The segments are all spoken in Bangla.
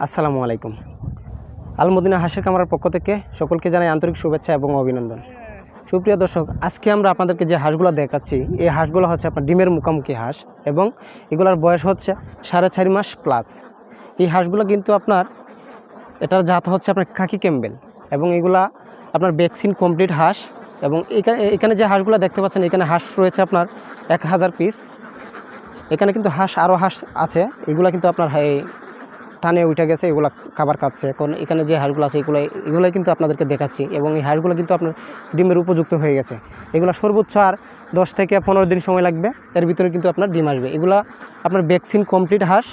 আসসালামু আলাইকুম। আলমদিনা হাঁসের খামারের পক্ষ থেকে সকলকে জানাই আন্তরিক শুভেচ্ছা এবং অভিনন্দন। সুপ্রিয় দর্শক, আজকে আমরা আপনাদেরকে যে হাঁসগুলো দেখাচ্ছি, এই হাঁসগুলো হচ্ছে আপনার ডিমের মুখোমুখি হাঁস এবং এগুলোর বয়স হচ্ছে 4.5 মাস প্লাস। এই হাঁসগুলো কিন্তু আপনার এটার জাত হচ্ছে আপনার খাকি ক্যাম্বেল এবং এগুলা আপনার ভ্যাকসিন কমপ্লিট হাঁস। এবং এখানে যে হাঁসগুলো দেখতে পাচ্ছেন, এখানে হাঁস রয়েছে আপনার 1000 পিস। এখানে কিন্তু আরও হাঁস আছে, এগুলো কিন্তু আপনার টানে উঠে গেছে, এগুলো খাবার খাচ্ছে। এখন এখানে যে হাঁসগুলো আছে এগুলোই কিন্তু আপনাদেরকে দেখাচ্ছি এবং এই হাঁসগুলো কিন্তু আপনার ডিমের উপযুক্ত হয়ে গেছে। এগুলো সর্বোচ্চ আর 10 থেকে 15 দিন সময় লাগবে, এর ভিতরে কিন্তু আপনার ডিম আসবে। এগুলো আপনার ভ্যাকসিন কমপ্লিট হাঁস।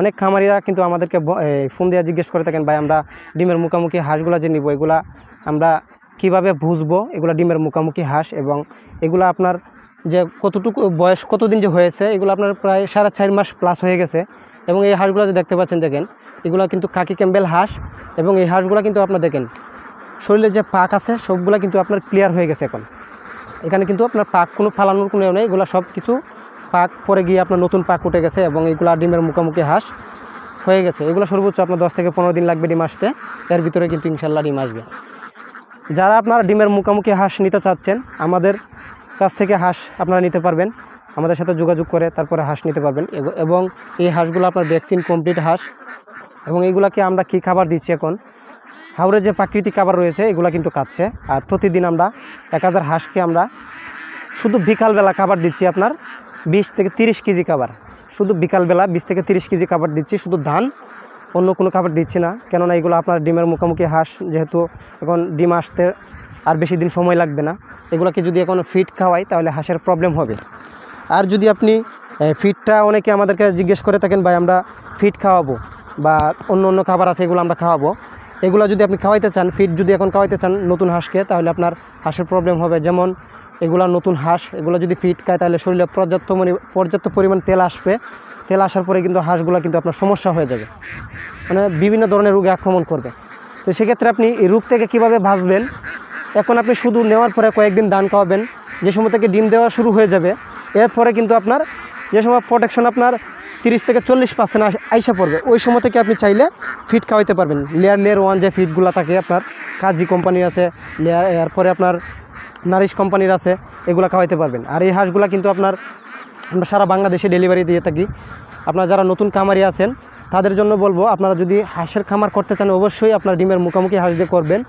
অনেক খামারিরা কিন্তু আমাদেরকে ফোন দিয়ে জিজ্ঞেস করে থাকেন, ভাই আমরা ডিমের মুখোমুখি হাঁসগুলো যে নিব, এগুলা আমরা কিভাবে বুঝবো এগুলো ডিমের মুখোমুখি হাঁস, এবং এগুলো আপনার যে কতটুকু বয়স কতদিন যে হয়েছে, এগুলো আপনার প্রায় 4.5 মাস প্লাস হয়ে গেছে। এবং এই হাঁসগুলো যে দেখতে পাচ্ছেন, দেখেন এগুলো কিন্তু খাকি ক্যাম্বেল হাঁস। এবং এই হাঁসগুলো কিন্তু আপনার দেখেন শরীরে যে পাক আছে সবগুলো কিন্তু আপনার ক্লিয়ার হয়ে গেছে। এখন এখানে কিন্তু আপনার পাক কোনো ফালানোর কোনো নেই, এগুলো সব কিছু পাক পরে গিয়ে আপনার নতুন পাক উঠে গেছে এবং এগুলো ডিমের মুখোমুখি হাঁস হয়ে গেছে। এগুলো সর্বোচ্চ আপনার 10 থেকে 15 দিন লাগবে ডিম আসতে, এর ভিতরে কিন্তু ইনশাল্লাহ ডিম আসবে। যারা আপনার ডিমের মুখোমুখি হাঁস নিতে চাচ্ছেন, আমাদের কাছ থেকে হাঁস আপনারা নিতে পারবেন, আমাদের সাথে যোগাযোগ করে তারপরে হাঁস নিতে পারবেন। এবং এই হাঁসগুলো আপনার ভ্যাকসিন কমপ্লিট হাঁস। এবং এইগুলাকে আমরা কি খাবার দিচ্ছি, এখন হাওড়ে যে প্রাকৃতিক খাবার রয়েছে এগুলো কিন্তু খাচ্ছে। আর প্রতিদিন আমরা 1000 হাঁসকে আমরা শুধু বিকালবেলা খাবার দিচ্ছি আপনার 20 থেকে 30 কেজি খাবার। শুধু বিকালবেলা 20 থেকে 30 কেজি খাবার দিচ্ছি, শুধু ধান, অন্য কোনো খাবার দিচ্ছি না। কেননা এগুলো আপনার ডিমের মুখোমুখি হাঁস, যেহেতু এখন ডিম আসতে আর বেশি দিন সময় লাগবে না। এগুলোকে যদি এখন ফিড খাওয়াই তাহলে হাঁসের প্রবলেম হবে। আর যদি আপনি ফিডটা, অনেকে আমাদেরকে জিজ্ঞেস করে থাকেন, ভাই আমরা ফিড খাওয়াবো বা অন্য খাবার আছে এগুলো আমরা খাওয়াবো, এগুলো যদি আপনি খাওয়াইতে চান, ফিড যদি এখন খাওয়াইতে চান নতুন হাঁসকে, তাহলে আপনার হাঁসের প্রবলেম হবে। যেমন এগুলো নতুন হাঁস, এগুলো যদি ফিড খায় তাহলে শরীরে পর্যাপ্ত পরিমাণ তেল আসবে। তেল আসার পরে কিন্তু হাঁসগুলো কিন্তু আপনার সমস্যা হয়ে যাবে, মানে বিভিন্ন ধরনের রোগে আক্রমণ করবে। তো সেক্ষেত্রে আপনি এই রোগ থেকে কীভাবে বাঁচবেন, এখন আপনি শুধু নেওয়ার পরে কয়েকদিন ধান খাওয়াবেন, যে সময় থেকে ডিম দেওয়া শুরু হয়ে যাবে এরপরে কিন্তু আপনার যে সময় প্রোটেকশন আপনার 30 থেকে 40% আইসা পড়বে, ওই সময় থেকে আপনি চাইলে ফিড খাওয়াইতে পারবেন। লেয়ার 1 যে ফিডগুলো থাকে আপনার কাজী কোম্পানির আছে, এরপরে আপনার নারিশ কোম্পানির আছে, এগুলো খাওয়াইতে পারবেন। আর এই হাঁসগুলো কিন্তু আমরা সারা বাংলাদেশে ডেলিভারি দিয়ে থাকি। আপনারা যারা নতুন খামারি আছেন তাদের জন্য বলবো, আপনারা যদি হাঁসের খামার করতে চান অবশ্যই আপনার ডিমের মুখোমুখি হাঁস দিয়ে করবেন।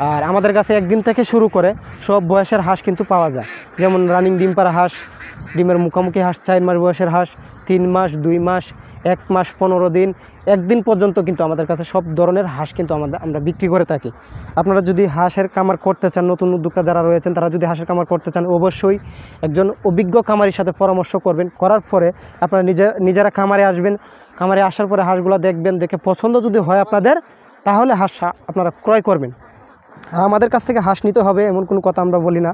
আর আমাদের কাছে একদিন থেকে শুরু করে সব বয়সের হাঁস কিন্তু পাওয়া যায়। যেমন রানিং ডিম পাড়া হাঁস, ডিমের মুখোমুখি হাঁস 4 মাস বয়সের হাঁস, 3 মাস, 2 মাস, 1 মাস 15 দিন, একদিন পর্যন্ত কিন্তু আমাদের কাছে সব ধরনের হাঁস কিন্তু আমরা বিক্রি করে থাকি। আপনারা যদি হাঁসের খামার করতে চান, নতুন উদ্যোক্তা যারা রয়েছেন তারা যদি হাঁসের খামার করতে চান, অবশ্যই একজন অভিজ্ঞ খামারির সাথে পরামর্শ করবেন। করার পরে আপনারা নিজেরা খামারে আসবেন। খামারে আসার পরে হাঁসগুলো দেখবেন, দেখে পছন্দ যদি হয় আপনাদের, তাহলে হাঁস আপনারা ক্রয় করবেন। আর আমাদের কাছ থেকে হাঁস নিতে হবে এমন কোনো কথা আমরা বলি না।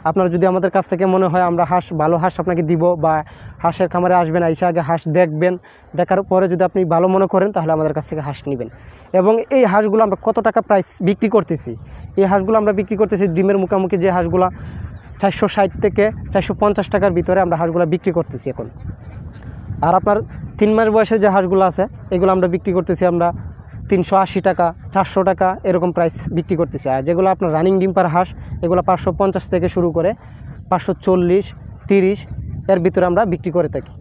আপনারা যদি আমাদের কাছ থেকে মনে হয় আমরা ভালো হাঁস আপনাকে দিব, বা হাঁসের খামারে আসবেন, আইসা আগে হাঁস দেখবেন, দেখার পরে যদি আপনি ভালো মনে করেন তাহলে আমাদের কাছ থেকে হাঁস নেবেন। এবং এই হাঁসগুলো আমরা কত টাকা প্রাইস বিক্রি করতেছি, এই হাঁসগুলো আমরা বিক্রি করতেছি ডিমের মুখোমুখি যে হাঁসগুলো 460 থেকে 450 টাকার ভিতরে আমরা হাঁসগুলো বিক্রি করতেছি এখন। আর আপনার 3 মাস বয়সের যে হাঁসগুলো আছে এগুলো আমরা বিক্রি করতেছি আমরা 380 টাকা, 400 টাকা এরকম প্রাইস বিক্রি করতেছি। আর যেগুলো আপনার রানিং ডিম পাড়া হাঁস, এগুলো 550 থেকে শুরু করে 540, 30 এর ভিতরে আমরা বিক্রি করে থাকি।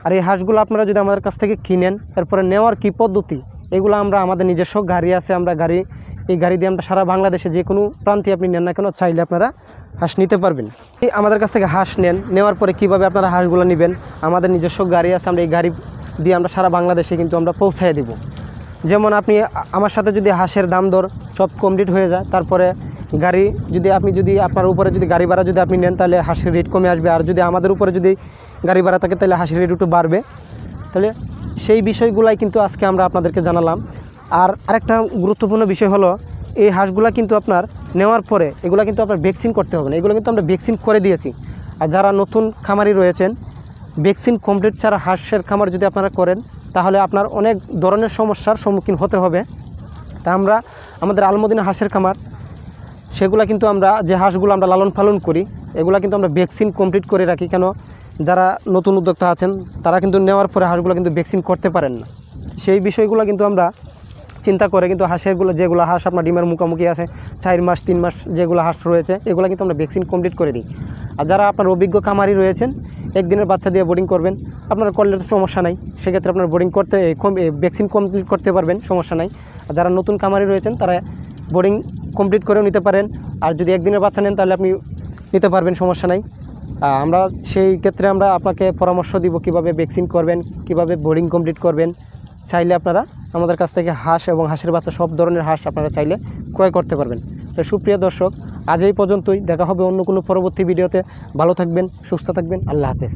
আর এই হাঁসগুলো আপনারা যদি আমাদের কাছ থেকে কিনেন, এরপরে নেওয়ার কী পদ্ধতি, এগুলো আমাদের নিজস্ব গাড়ি আছে, এই গাড়ি দিয়ে আমরা সারা বাংলাদেশে যে কোনো প্রান্তে আপনি নেন না কেন, চাইলে আপনারা হাঁস নিতে পারবেন। আমাদের কাছ থেকে হাঁস নেওয়ার পরে কীভাবে আপনারা হাঁসগুলো নেবেন, আমাদের নিজস্ব গাড়ি আছে, আমরা এই গাড়ি দিয়ে আমরা সারা বাংলাদেশে কিন্তু আমরা পৌঁছায় দিব। যেমন আপনি আমার সাথে যদি হাঁসের দাম দর সব কমপ্লিট হয়ে যায়, তারপরে গাড়ি যদি আপনার উপরে যদি গাড়ি ভাড়া যদি আপনি নেন তাহলে হাঁসের রেট কমে আসবে। আর যদি আমাদের উপরে যদি গাড়ি ভাড়া থাকে তাহলে হাঁসের রেট একটু বাড়বে। তাহলে সেই বিষয়গুলাই কিন্তু আজকে আমরা আপনাদেরকে জানালাম। আর আরেকটা গুরুত্বপূর্ণ বিষয় হলো, এই হাঁসগুলা কিন্তু আপনার নেওয়ার পরে এগুলো কিন্তু আপনার ভ্যাকসিন করতে হবে না, এগুলো কিন্তু আমরা ভ্যাকসিন করে দিয়েছি। আর যারা নতুন খামারি রয়েছেন, ভ্যাকসিন কমপ্লিট ছাড়া হাঁসের খামার যদি আপনারা করেন তাহলে আপনার অনেক ধরনের সমস্যার সম্মুখীন হতে হবে। তা আমরা আমাদের আলমদিনা হাঁসের খামার, সেগুলো কিন্তু আমরা যে হাঁসগুলো আমরা লালন পালন করি এগুলো কিন্তু আমরা ভ্যাকসিন কমপ্লিট করে রাখি। কেন, যারা নতুন উদ্যোক্তা আছেন তারা কিন্তু নেওয়ার পরে হাঁসগুলো কিন্তু ভ্যাকসিন করতে পারেন না, সেই বিষয়গুলো কিন্তু আমরা চিন্তা করে কিন্তু হাঁসেরগুলো যেগুলো হাঁস আপনার ডিমের মুখোমুখি আছে 4 মাস 3 মাস যেগুলো হাঁস রয়েছে এগুলো কিন্তু আমরা ভ্যাকসিন কমপ্লিট করে দিই। আর যারা আপনার অভিজ্ঞ খামারি রয়েছেন একদিনের বাচ্চা দিয়ে বোর্ডিং করবেন, আপনার করলে তো সমস্যা নাই, সেক্ষেত্রে আপনার বোর্ডিং করতে ভ্যাকসিন কমপ্লিট করতে পারবেন, সমস্যা নাই। আর যারা নতুন খামারি রয়েছেন তারা বোর্ডিং কমপ্লিট করেও নিতে পারেন, আর যদি একদিনের বাচ্চা নেন তাহলে আপনি নিতে পারবেন, সমস্যা নাই। আমরা সেই ক্ষেত্রে আমরা আপনাকে পরামর্শ দিব কিভাবে ভ্যাকসিন করবেন, কিভাবে বোর্ডিং কমপ্লিট করবেন। চাইলে আপনারা আমাদের কাছ থেকে হাঁস এবং হাঁসের বাচ্চা সব ধরনের হাঁস আপনারা চাইলে ক্রয় করতে পারবেন। তো সুপ্রিয় দর্শক, আজ এই পর্যন্তই, দেখা হবে অন্য কোনো পরবর্তী ভিডিওতে। ভালো থাকবেন, সুস্থ থাকবেন, আল্লাহ হাফেজ।